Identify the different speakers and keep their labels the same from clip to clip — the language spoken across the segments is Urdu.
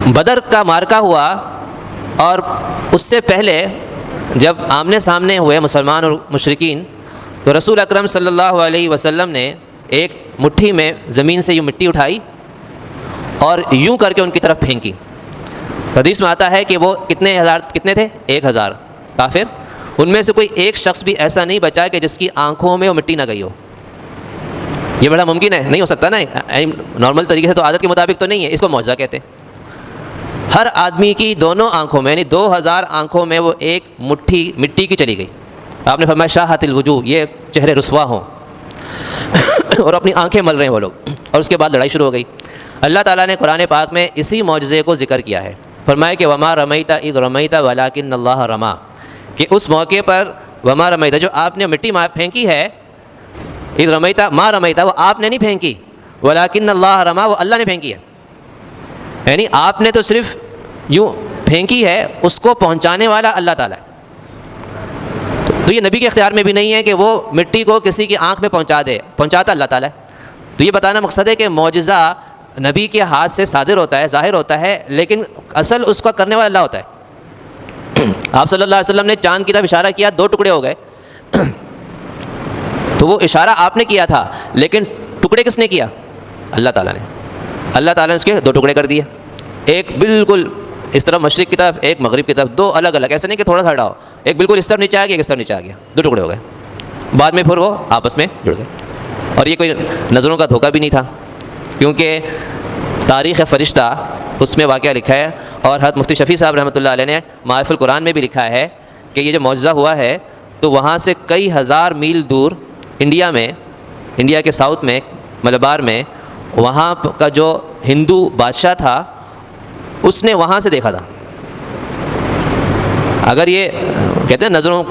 Speaker 1: بدر کا معرکہ ہوا اور اس سے پہلے جب آمنے سامنے ہوئے مسلمان اور مشرکین تو رسول اکرم صلی اللہ علیہ وسلم نے ایک مٹھی میں زمین سے یوں مٹی اٹھائی اور یوں کر کے ان کی طرف پھینکی. حدیث میں آتا ہے کہ وہ کتنے تھے؟ 1000 کافر. ان میں سے کوئی ایک شخص بھی ایسا نہیں بچا کہ جس کی آنکھوں میں وہ مٹی نہ گئی ہو. یہ بڑا ممکن ہے، نہیں ہو سکتا نا، نارمل طریقے سے تو عادت کے مطابق تو نہیں ہے، اس کو معجزہ کہتے ہیں. ہر آدمی کی دونوں آنکھوں میں یعنی 2000 آنکھوں میں وہ ایک مٹھی مٹی کی چلی گئی. آپ نے فرمایا شاہت الوجوہ، یہ چہرے رسوا ہوں اور اپنی آنکھیں مل رہے ہیں وہ لوگ. اور اس کے بعد لڑائی شروع ہو گئی. اللہ تعالیٰ نے قرآن پاک میں اسی معجزے کو ذکر کیا ہے. فرمایا کہ وما رمیت اذ رمیت ولکن اللہ رما، کہ اس موقع پر وما رمیت، جو آپ نے مٹی پھینکی ہے، اذ رمیت ما رمیت، وہ آپ نے نہیں پھینکی، ولکن اللہ رما، وہ اللہ نے پھینکی ہے. یعنی آپ نے تو صرف یوں پھینکی ہے، اس کو پہنچانے والا اللہ تعالیٰ ہے. تو یہ نبی کے اختیار میں بھی نہیں ہے کہ وہ مٹی کو کسی کی آنکھ میں پہنچاتا اللہ تعالیٰ ہے. تو یہ بتانا مقصد ہے کہ معجزہ نبی کے ہاتھ سے صادر ہوتا ہے، ظاہر ہوتا ہے، لیکن اصل اس کا کرنے والا اللہ ہوتا ہے. آپ صلی اللہ علیہ وسلم نے چاند کی طرف اشارہ کیا، 2 ٹکڑے ہو گئے. تو وہ اشارہ آپ نے کیا تھا، لیکن ٹکڑے کس نے کیا؟ اللہ تعالیٰ نے. اللہ تعالیٰ نے اس کے 2 ٹکڑے کر دیے، ایک بالکل اس طرف مشرق کی طرف، ایک مغرب کی طرف، 2 الگ الگ، ایسے نہیں کہ تھوڑا سا ہٹا ہو، ایک بالکل اس طرف نیچے آ گیا، ایک اس طرف نیچے آ گیا، 2 ٹکڑے ہو گئے. بعد میں پھر وہ آپس میں جڑ گئے. اور یہ کوئی نظروں کا دھوکہ بھی نہیں تھا، کیونکہ تاریخ فرشتہ اس میں واقعہ لکھا ہے. اور حضرت مفتی شفیع صاحب رحمۃ اللہ علیہ نے معارف القرآن میں بھی لکھا ہے کہ یہ جو معجزہ ہوا ہے تو وہاں سے کئی ہزار میل دور انڈیا کے ساؤتھ میں ملبار میں وہاں کا جو ہندو بادشاہ تھا اس نے وہاں سے دیکھا تھا. اگر یہ کہتے ہیں نظروں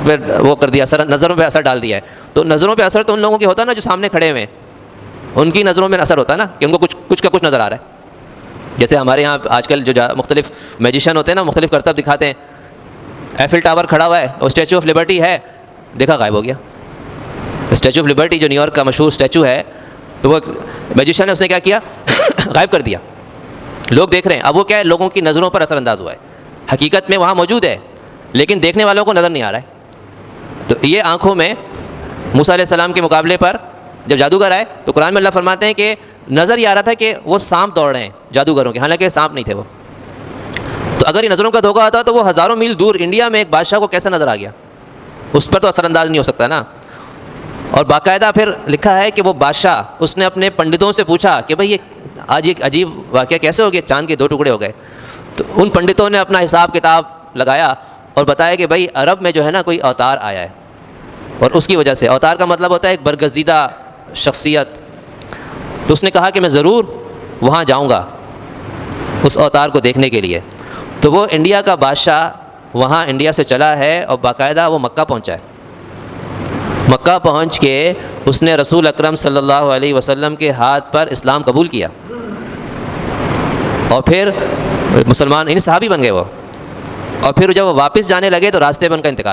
Speaker 1: پہ وہ کر دیا، نظروں پہ اثر ڈال دیا ہے، تو نظروں پہ اثر تو ان لوگوں کی ہوتا ہے نا جو سامنے کھڑے ہوئے ہیں، ان کی نظروں میں اثر ہوتا ہے نا کہ ان کو کچھ کا کچھ نظر آ رہا ہے. جیسے ہمارے یہاں آج کل جو مختلف میجیشین ہوتے ہیں نا، مختلف کرتب دکھاتے ہیں. ایفل ٹاور کھڑا ہوا ہے اور اسٹیچو آف لبرٹی ہے، دیکھا غائب ہو گیا. اسٹیچو آف لبرٹی جو نیو یارک کا مشہور اسٹیچو ہے، تو وہ میجیشین نے اس نے کیا کیا؟ غائب کر دیا. لوگ دیکھ رہے ہیں، اب وہ کیا ہے، لوگوں کی نظروں پر اثر انداز ہوا ہے. حقیقت میں وہاں موجود ہے لیکن دیکھنے والوں کو نظر نہیں آ رہا ہے. تو یہ آنکھوں میں موسیٰ علیہ السلام کے مقابلے پر جب جادوگر آئے تو قرآن میں اللہ فرماتے ہیں کہ نظر یہ آ رہا تھا کہ وہ سانپ دوڑ رہے ہیں جادوگروں کے، حالانکہ سانپ نہیں تھے وہ. تو اگر یہ نظروں کا دھوکہ ہوتا تو وہ ہزاروں میل دور انڈیا میں ایک بادشاہ کو کیسا نظر آ گیا؟ اس پر تو اثر انداز نہیں ہو سکتا نا. اور باقاعدہ پھر لکھا ہے کہ وہ بادشاہ اس نے اپنے پنڈتوں سے پوچھا کہ بھئی یہ آج ایک عجیب واقعہ کیسے ہو گیا، چاند کے 2 ٹکڑے ہو گئے. تو ان پنڈتوں نے اپنا حساب کتاب لگایا اور بتایا کہ بھئی عرب میں جو ہے نا کوئی اوتار آیا ہے، اور اس کی وجہ سے، اوتار کا مطلب ہوتا ہے ایک برگزیدہ شخصیت. تو اس نے کہا کہ میں ضرور وہاں جاؤں گا اس اوتار کو دیکھنے کے لیے. تو وہ انڈیا کا بادشاہ وہاں انڈیا سے چلا ہے اور باقاعدہ وہ مکہ پہنچا ہے. مکہ پہنچ کے اس نے رسول اکرم صلی اللہ علیہ وسلم کے ہاتھ پر اسلام قبول کیا اور پھر مسلمان صحابی بن گئے وہ. اور پھر جب وہ واپس جانے لگے تو راستے میں ان کا انتقال ہو